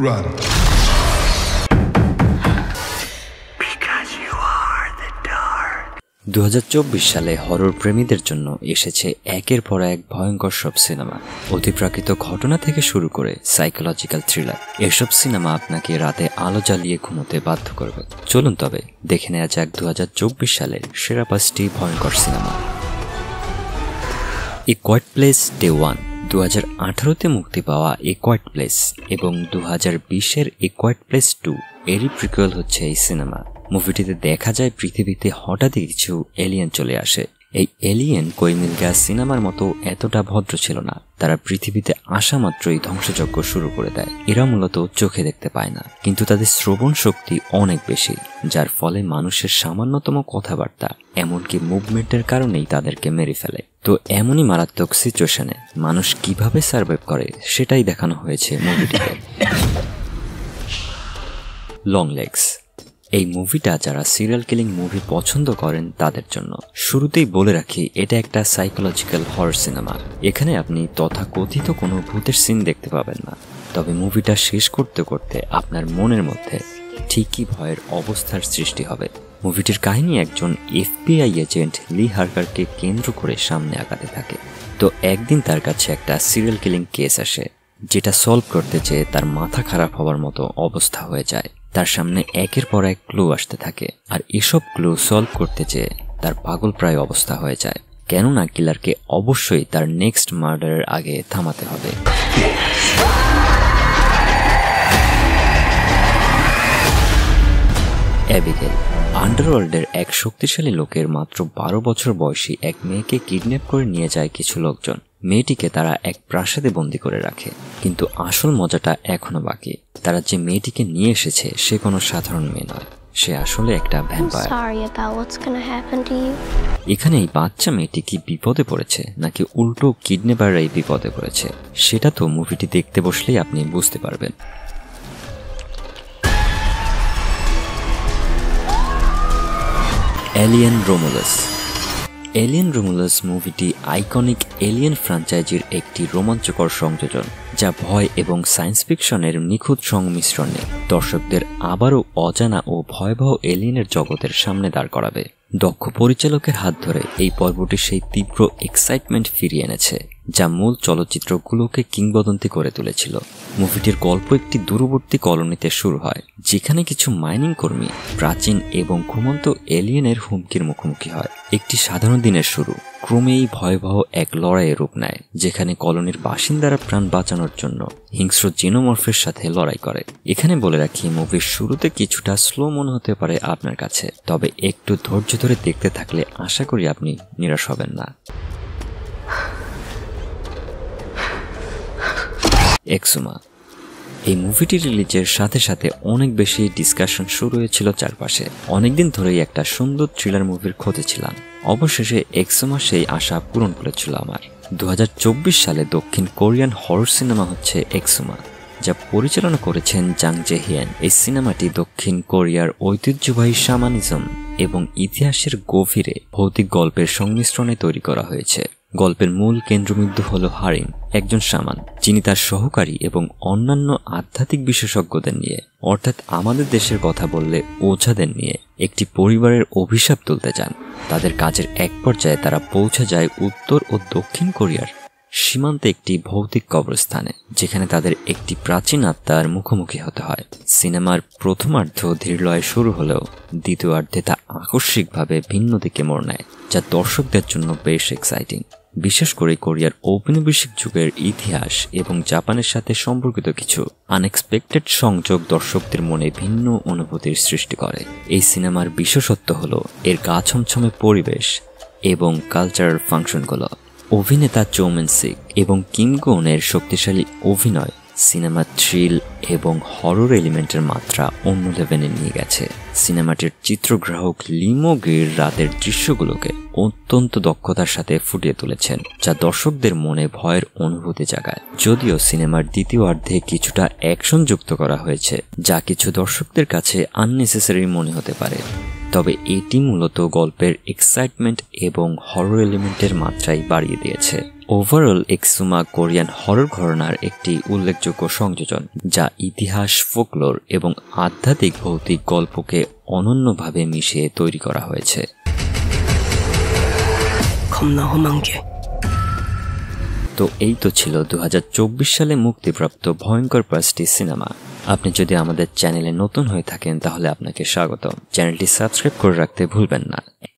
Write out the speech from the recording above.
Run. 2024 সালে horror প্রেমীদের জন্য এসেছে একের পর এক ভয়ঙ্কর সব সিনেমা। অতিপ্রাকৃত ঘটনা থেকে শুরু করে সাইকোলজিক্যাল থ্রিলার, এসব সিনেমা আপনাকে রাতে আলো জ্বালিয়ে ঘুমোতে বাধ্য করবে। চলুন তবে দেখে নেওয়া যাক 2024 সালের সেরা 5টি ভয়ঙ্কর সিনেমা। এ কোয়াইট প্লেস ডে 1 2018-তে মুক্তি পাওয়া এ কোয়াইট প্লেস এবং 2020-এর এ কোয়াইট প্লেস 2 এরই প্রিকুয়েল হচ্ছে এই সিনেমা। মুভিটিতে দেখা যায় পৃথিবীতে হঠাৎই কিছু এলিয়েন চলে আসে। এই এলিয়েন কই মিল গয়া সিনেমার মতো এতটা ভদ্র ছিল না। তারা পৃথিবীতে আসা মাত্রই ধ্বংসযজ্ঞ শুরু করে দেয়। এরা মূলত চোখে দেখতে পায় না, কিন্তু তাদের শ্রবণ শক্তি অনেক বেশি, যার ফলে মানুষের সামান্যতম কথাবার্তা এমনকি মুভমেন্টের কারণেই তাদেরকে মেরে ফেলে। তো এমনই মারাত্মক সিচুয়েশনে মানুষ কিভাবে সার্ভাইভ করে সেটাই দেখানো হয়েছে মুভিটিতে। Long legs. এই মুভিটা যারা সিরিয়াল কিলিং মুভি পছন্দ করেন তাদের জন্য। শুরুতেই বলে রাখি, এটা একটা সাইকোলজিক্যাল হরর সিনেমা। এখানে আপনি তথাকথিত কোনো ভূতের সিন দেখতে পাবেন না, তবে মুভিটা শেষ করতে করতে আপনার মনের মধ্যে ঠিকই ভয়ের অবস্থার সৃষ্টি হবে। মুভিটির কাহিনী একজন FBI এজেন্ট লি হার্কারকে কেন্দ্র করে সামনে আগাতে থাকে। তো একদিন তার কাছে একটা সিরিয়াল কিলিং কেস আসে, যেটা সলভ করতে চেয়ে তার মাথা খারাপ হওয়ার মতো অবস্থা হয়ে যায়। তার সামনে একের পর এক ক্লু আসতে থাকে, আর এসব ক্লু সলভ করতে চেয়ে তার পাগল প্রায় অবস্থা হয়ে যায়। কেননা কিলারকে অবশ্যই তার নেক্সট মার্ডারের আগে থামাতে হবে। অ্যাবিগেল। আন্ডারওয়ার্ল্ডের এক শক্তিশালী লোকের মাত্র 12 বছর বয়সী এক মেয়েকে কিডন্যাপ করে নিয়ে যায় কিছু লোকজন। মেয়েটিকে তারা এক প্রাসাদে বন্দী করে রাখে, কিন্তু আসল মজাটা এখনো বাকি। তারা যে মেয়েটিকে নিয়ে এসেছে সে কোনো সাধারণ মেয়ে নয়, সে আসলে একটা ভ্যাম্পায়ার। এখানে এই বাচ্চা মেয়েটি কি বিপদে পড়েছে নাকি উল্টো কিডন্যাপাররাই বিপদে পড়েছে, সেটা তো মুভিটি দেখতে বসলেই আপনি বুঝতে পারবেন। Alien Romulus. এলিয়েন রোমুলাস মুভিটি আইকনিক এলিয়েন ফ্র্যাঞ্চাইজির একটি রোমাঞ্চকর সংযোজন, যা ভয় এবং সায়েন্স ফিকশনের নিখুঁত সংমিশ্রণে দর্শকদের আবারও অজানা ও ভয়াবহ এলিয়েনের জগতের সামনে দাঁড় করাবে। দক্ষ পরিচালকের হাত ধরে এই পর্বটি সেই তীব্র এক্সাইটমেন্ট ফিরিয়ে এনেছে, যা মূল চলচ্চিত্রগুলোকে কিংবদন্তি করে তুলেছিল। মুভিটির গল্প একটি দূরবর্তী কলোনিতে শুরু হয়, যেখানে কিছু মাইনিং কর্মী প্রাচীন এবং ঘুমন্ত এলিয়েনের হুমকির মুখোমুখি হয়। একটি সাধারণ দিনের শুরু ক্রমেই ভয়াবহ এক লড়াইয়ের রূপ নেয়, যেখানে কলোনির বাসিন্দারা প্রাণ বাঁচানোর জন্য হিংস্র জিনোমরফের সাথে লড়াই করে। এখানে বলে রাখি, মুভির শুরুতে কিছুটা স্লো মনে হতে পারে আপনার কাছে, তবে একটু ধৈর্য ধরে দেখতে থাকলে আশা করি আপনি নিরাশ হবেন না। এক্সুমা। এই মুভিটি রিলিজের সাথে সাথে অনেক বেশি ডিসকাশন শুরু হয়েছিল চারপাশে। অনেকদিন ধরেই একটা সুন্দর থ্রিলার মুভির খোঁজে ছিলাম। অবশেষে এক্সুমা সেই আশা পূরণ করেছিল আমার। 2024 সালে দক্ষিণ কোরিয়ান হরর সিনেমা হচ্ছে এক্সুমা, যা পরিচালনা করেছেন জাং জে হিয়েন। এই সিনেমাটি দক্ষিণ কোরিয়ার ঐতিহ্যবাহী শামানিজম এবং ইতিহাসের গভীরে ভৌতিক গল্পের সংমিশ্রণে তৈরি করা হয়েছে। গল্পের মূল কেন্দ্রবিন্দু হল হারিম, একজন শামান, যিনি তার সহকারী এবং অন্যান্য আধ্যাত্মিক বিশেষজ্ঞদের নিয়ে, অর্থাৎ আমাদের দেশের কথা বললে ওঝাদের নিয়ে একটি পরিবারের অভিশাপ তুলতে চান। তাদের কাজের এক পর্যায়ে তারা পৌঁছে যায় উত্তর ও দক্ষিণ কোরিয়ার সীমান্তে একটি ভৌতিক কবরস্থানে, যেখানে তাদের একটি প্রাচীন আত্মার মুখোমুখি হতে হয়। সিনেমার প্রথমার্ধ ধীরলয়ে শুরু হলেও দ্বিতীয়ার্ধে তা আকস্মিকভাবে ভিন্ন দিকে মোড় নেয়, যা দর্শকদের জন্য বেশ এক্সাইটিং। বিশেষ করে কোরিয়ার ঔপনিবেশিক যুগের ইতিহাস এবং জাপানের সাথে সম্পর্কিত কিছু আনএক্সপেক্টেড সংযোগ দর্শকদের মনে ভিন্ন অনুভূতির সৃষ্টি করে। এই সিনেমার বিশেষত্ব হল এর গা ছমছমে পরিবেশ এবং কালচারাল ফাংশনগুলো। অভিনেতা চো মিন সিক এবং কিম গোনের শক্তিশালী অভিনয় সিনেমার থ্রিল এবং হরর এলিমেন্টের মাত্রা অন্য লেভেলে নিয়ে গেছে। সিনেমাটির চিত্রগ্রাহক লি মো গির রাতের দৃশ্যগুলোকে অত্যন্ত দক্ষতার সাথে ফুটিয়ে তুলেছেন, যা দর্শকদের মনে ভয়ের অনুভূতি জাগায়। যদিও সিনেমার দ্বিতীয়ার্ধে কিছুটা অ্যাকশন যুক্ত করা হয়েছে, যা কিছু দর্শকদের কাছে আননেসেসারি মনে হতে পারে, তবে এটি মূলত গল্পের এক্সাইটমেন্ট এবং হরর এলিমেন্টের মাত্রাই বাড়িয়ে দিয়েছে। ওভারঅল এক্সুমা কোরিয়ান হরর ঘরানার একটি উল্লেখযোগ্য সংযোজন, যা ইতিহাস, ফোকলোর এবং আধ্যাত্মিক ভৌতিক গল্পকে অনন্যভাবে মিশিয়ে তৈরি করা হয়েছে। তো এই তো ছিল 2024 সালে মুক্তিপ্রাপ্ত ভয়ঙ্কর 5টি সিনেমা। আপনি যদি আমাদের চ্যানেলে নতুন হয়ে থাকেন তাহলে আপনাকে স্বাগত। চ্যানেলটি সাবস্ক্রাইব করে রাখতে ভুলবেন না।